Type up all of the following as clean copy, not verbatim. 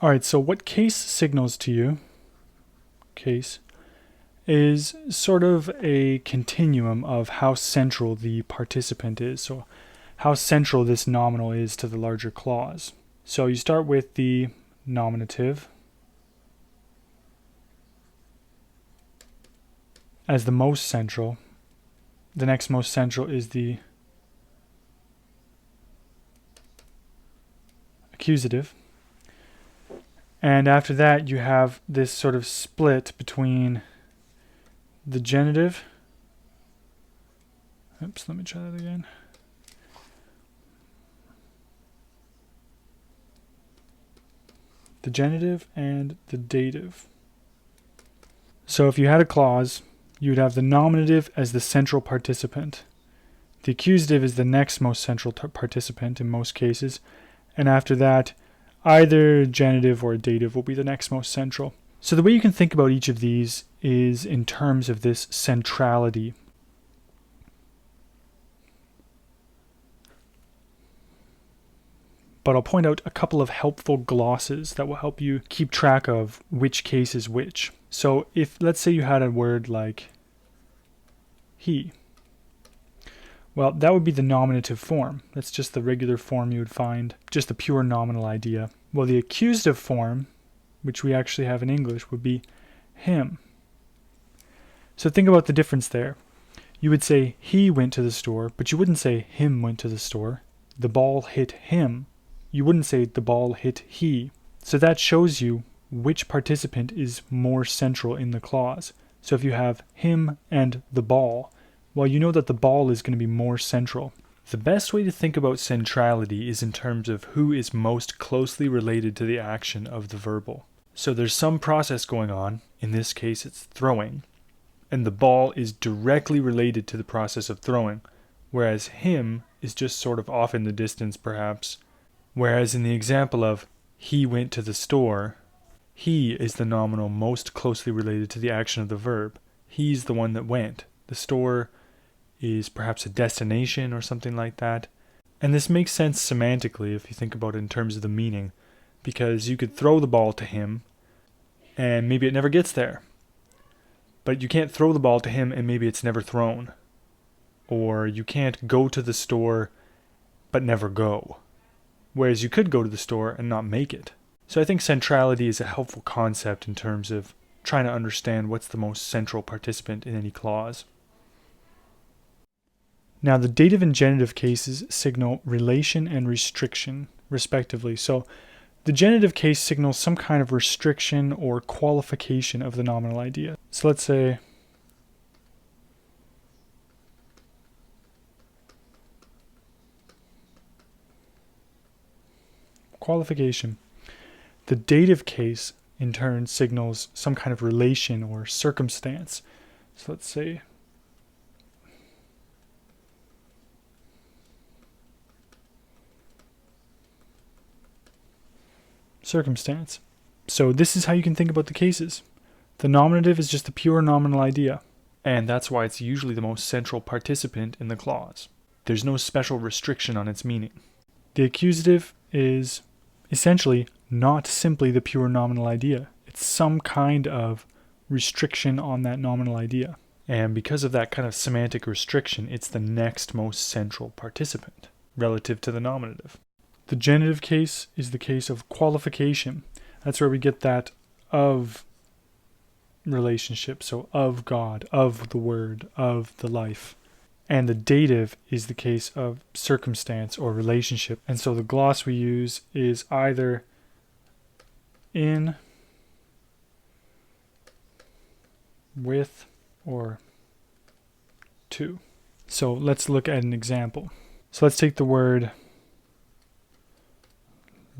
All right, so what case signals to you, case, is sort of a continuum of how central the participant is. So how central this nominal is to the larger clause. So you start with the nominative as the most central. The next most central is the accusative. And after that, you have this sort of split between the genitive. Oops, let me try that again. The genitive and the dative. So if you had a clause, you would have the nominative as the central participant. The accusative is the next most central participant in most cases. And after that, either genitive or dative will be the next most central. So the way you can think about each of these is in terms of this centrality. But I'll point out a couple of helpful glosses that will help you keep track of which case is which. So if, let's say you had a word like he, well, that would be the nominative form. That's just the regular form you would find, just the pure nominal idea. Well, the accusative form, which we actually have in English, would be him. So think about the difference there. You would say he went to the store, but you wouldn't say him went to the store. The ball hit him. You wouldn't say the ball hit he. So that shows you which participant is more central in the clause. So if you have him and the ball, well, you know that the ball is going to be more central. The best way to think about centrality is in terms of who is most closely related to the action of the verbal. So there's some process going on, in this case it's throwing, and the ball is directly related to the process of throwing, whereas him is just sort of off in the distance perhaps. Whereas in the example of he went to the store, he is the nominal most closely related to the action of the verb. He's the one that went. The store is perhaps a destination or something like that. And this makes sense semantically if you think about it in terms of the meaning, because you could throw the ball to him and maybe it never gets there. But you can't throw the ball to him and maybe it's never thrown. Or you can't go to the store but never go. Whereas you could go to the store and not make it. So I think centrality is a helpful concept in terms of trying to understand what's the most central participant in any clause. Now the dative and genitive cases signal relation and restriction, respectively. So the genitive case signals some kind of restriction or qualification of the nominal idea. So let's say qualification. The dative case, in turn, signals some kind of relation or circumstance. So let's say circumstance. So this is how you can think about the cases. The nominative is just a pure nominal idea, and that's why it's usually the most central participant in the clause. There's no special restriction on its meaning. The accusative is essentially not simply the pure nominal idea. It's some kind of restriction on that nominal idea. And because of that kind of semantic restriction, it's the next most central participant relative to the nominative. The genitive case is the case of qualification. That's where we get that of relationship, so of God, of the Word, of the life. And the dative is the case of circumstance or relationship. And so the gloss we use is either in, with, or to. So let's look at an example. So let's take the word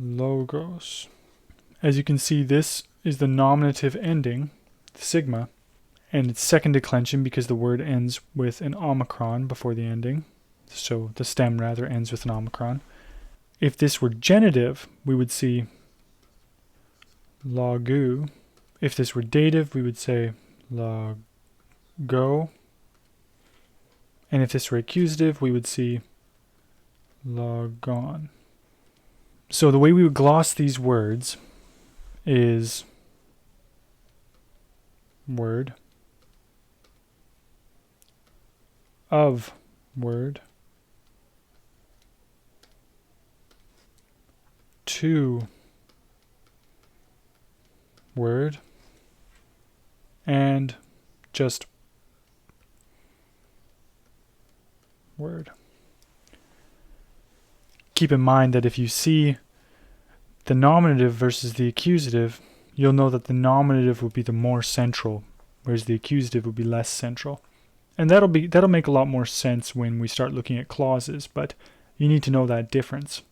logos. As you can see, this is the nominative ending, the sigma, and it's second declension because the word ends with an omicron before the ending. So the stem rather ends with an omicron. If this were genitive, we would see logu. If this were dative, we would say logo. And if this were accusative, we would see logon. So the way we would gloss these words is word of word to word and just word. Keep in mind that if you see the nominative versus the accusative, you'll know that the nominative would be the more central, whereas the accusative would be less central. And that'll make a lot more sense when we start looking at clauses, but you need to know that difference.